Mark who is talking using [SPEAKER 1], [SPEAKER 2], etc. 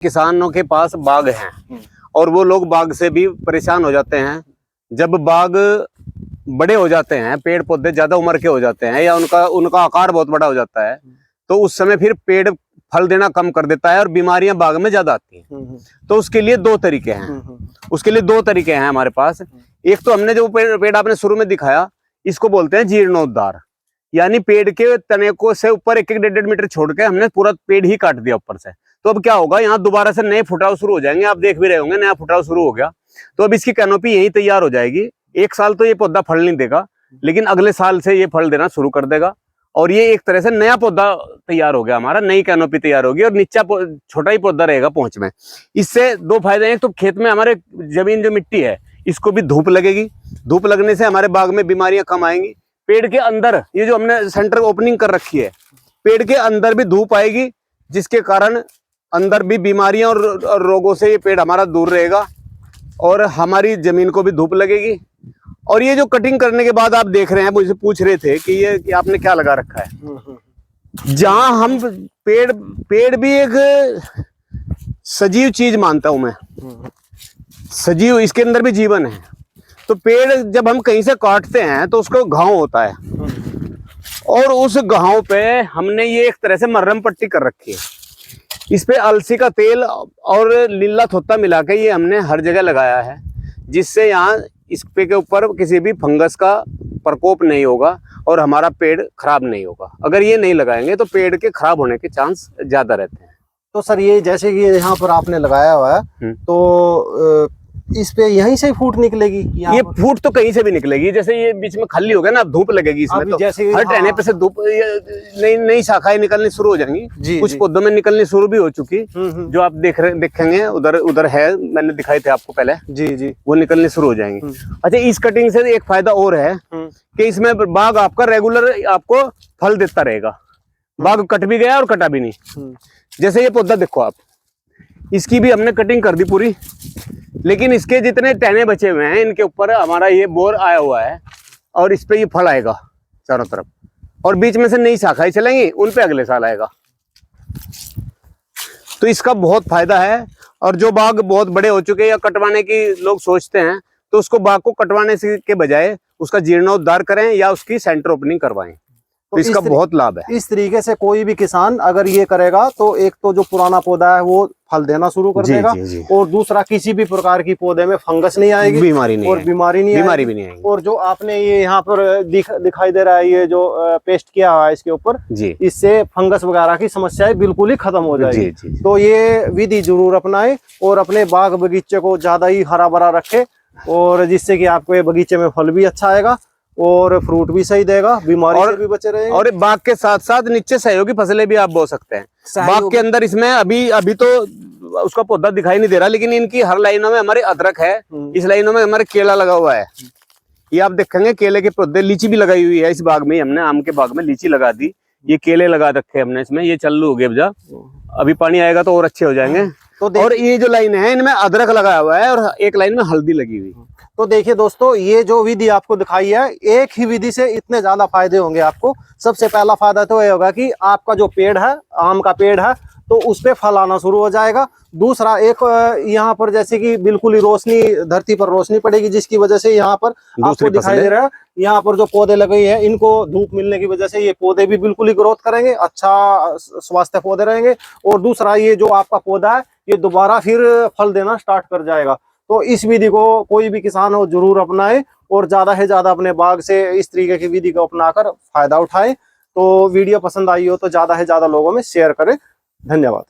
[SPEAKER 1] किसानों के पास बाग हैं और वो लोग बाग से भी परेशान हो जाते हैं। जब बाग बड़े हो जाते हैं, पेड़ पौधे ज्यादा उम्र के हो जाते हैं या उनका आकार बहुत बड़ा हो जाता है, तो उस समय फिर पेड़ फल देना कम कर देता है और बीमारियां बाग में ज्यादा आती हैं। तो उसके लिए दो तरीके हैं हमारे पास। एक तो हमने जो पेड़ आपने शुरू में दिखाया, इसको बोलते हैं जीर्णोद्धार, यानी पेड़ के तने को से ऊपर 1-1 1.5 मीटर छोड़ के हमने पूरा पेड़ ही काट दिया ऊपर से। तो अब क्या होगा, यहाँ दोबारा से नए फुटाव शुरू हो जाएंगे। आप देख भी रहे होंगे नया फुटाव शुरू हो गया। तो अब इसकी कैनोपी यही तैयार हो जाएगी। 1 साल तो ये पौधा फल नहीं देगा, लेकिन अगले साल से ये फल देना शुरू कर देगा और ये एक तरह से नया पौधा तैयार हो गया हमारा, नई कैनोपी तैयार होगी और नीचा छोटा ही पौधा रहेगा पहुंच में। इससे दो फायदे हैं। तो खेत में हमारे जमीन जो मिट्टी है, इसको भी धूप लगेगी। धूप लगने से हमारे बाग में बीमारियां कम आएंगी। पेड़ के अंदर ये जो हमने सेंटर ओपनिंग कर रखी है, पेड़ के अंदर भी धूप आएगी, जिसके कारण अंदर भी बीमारियां और रोगों से ये पेड़ हमारा दूर रहेगा और हमारी जमीन को भी धूप लगेगी। और ये जो कटिंग करने के बाद आप देख रहे हैं, मुझे पूछ रहे थे कि ये कि आपने क्या लगा रखा है। जहां हम पेड़ भी एक सजीव चीज मानता हूं मैं, सजीव, इसके अंदर भी जीवन है। तो पेड़ जब हम कहीं से काटते हैं तो उसको घाव होता है और उस घाव पे हमने ये एक तरह से मरहम पट्टी कर रखी है। इस पे अलसी का तेल और नीला थोत्ता मिला के ये हमने हर जगह लगाया है, जिससे यहाँ इस पे के ऊपर किसी भी फंगस का प्रकोप नहीं होगा और हमारा पेड़ खराब नहीं होगा। अगर ये नहीं लगाएंगे तो पेड़ के खराब होने के चांस ज्यादा रहते हैं।
[SPEAKER 2] तो सर ये जैसे कि यहाँ पर आपने लगाया हुआ है, तो इस पे यहीं से फूट निकलेगी?
[SPEAKER 1] ये फूट तो कहीं से भी निकलेगी। जैसे ये बीच में खाली हो गया ना, अब धूप लगेगी इसमें, तो
[SPEAKER 2] जैसे
[SPEAKER 1] हर टहने पे से धूप, नई शाखाएं निकलनी शुरू हो जाएंगी। कुछ पौधों में निकलनी शुरू भी हो चुकी, जो आप देखेंगे उधर है, मैंने दिखाई थे आपको पहले। जी वो निकलनी शुरू हो जाएंगी। अच्छा, इस कटिंग से एक फायदा और है कि इसमें बाग आपका रेगुलर आपको फल देता रहेगा। बाग कट भी गया और कटा भी नहीं। जैसे ये पौधा देखो आप, इसकी भी हमने कटिंग कर दी पूरी, लेकिन इसके जितने टहने बचे हुए हैं, इनके ऊपर हमारा ये बोर आया हुआ है और इस पे ये फल आएगा चारों तरफ, और बीच में से नई शाखाएं चलेंगी, उन पे अगले साल आएगा। तो इसका बहुत फायदा है। और जो बाग बहुत बड़े हो चुके हैं या कटवाने की लोग सोचते हैं, तो उसको बाग को कटवाने के बजाय उसका जीर्णोद्धार करें या उसकी सेंटर ओपनिंग करवाएं, तो इसका बहुत लाभ है।
[SPEAKER 2] इस तरीके से कोई भी किसान अगर ये करेगा तो एक तो जो पुराना पौधा है वो फल देना शुरू कर देगा, और दूसरा किसी भी प्रकार की पौधे में फंगस नहीं आएगी, बीमारी नहीं आएगी। और जो आपने ये यहाँ पर दिखाई दे रहा है, ये जो पेस्ट किया हुआ है इसके ऊपर, इससे फंगस वगैरह की समस्याएं बिल्कुल ही खत्म हो जाएगी। तो ये विधि जरूर अपनाएं और अपने बाग बगीचे को ज्यादा ही हरा भरा रखे, और जिससे कि आपको ये बगीचे में फल भी अच्छा आएगा और फ्रूट भी सही देगा, बीमारी से भी बचे रहेंगे।
[SPEAKER 1] और बाग के साथ साथ नीचे सहयोगी फसलें भी आप बो सकते हैं। बाग के अंदर इसमें अभी तो उसका पौधा दिखाई नहीं दे रहा, लेकिन इनकी हर लाइनों में हमारे अदरक है, इस लाइनों में हमारे केला लगा हुआ है। ये आप देखेंगे केले के पौधे, लीची भी लगाई हुई है इस बाग में। हमने आम के बाग में लीची लगा दी, ये केले लगा रखे हमने इसमें, ये चालू हो गए। अभी पानी आएगा तो और अच्छे हो जाएंगे। तो और ये जो लाइन है, इनमें अदरक लगाया हुआ है और एक लाइन में हल्दी लगी हुई।
[SPEAKER 2] तो देखिए दोस्तों, ये जो विधि आपको दिखाई है, एक ही विधि से इतने ज्यादा फायदे होंगे आपको। सबसे पहला फायदा तो ये होगा कि आपका जो पेड़ है, आम का पेड़ है, तो उस पे फल आना शुरू हो जाएगा। दूसरा, एक यहाँ पर जैसे कि बिल्कुल ही रोशनी, धरती पर रोशनी पड़ेगी, जिसकी वजह से यहाँ पर आपको दिखाई दे रहा है, यहाँ पर जो पौधे लगे हैं, इनको धूप मिलने की वजह से ये पौधे भी बिल्कुल ही ग्रोथ करेंगे, अच्छा स्वास्थ्य पौधे रहेंगे। और दूसरा, ये जो आपका पौधा है, ये दोबारा फिर फल देना स्टार्ट कर जाएगा। तो इस विधि को कोई भी किसान हो जरूर अपनाए और ज्यादा से ज्यादा अपने बाग से इस तरीके की विधि को अपनाकर फायदा उठाए। तो वीडियो पसंद आई हो तो ज्यादा से ज्यादा लोगों में शेयर करें। धन्यवाद।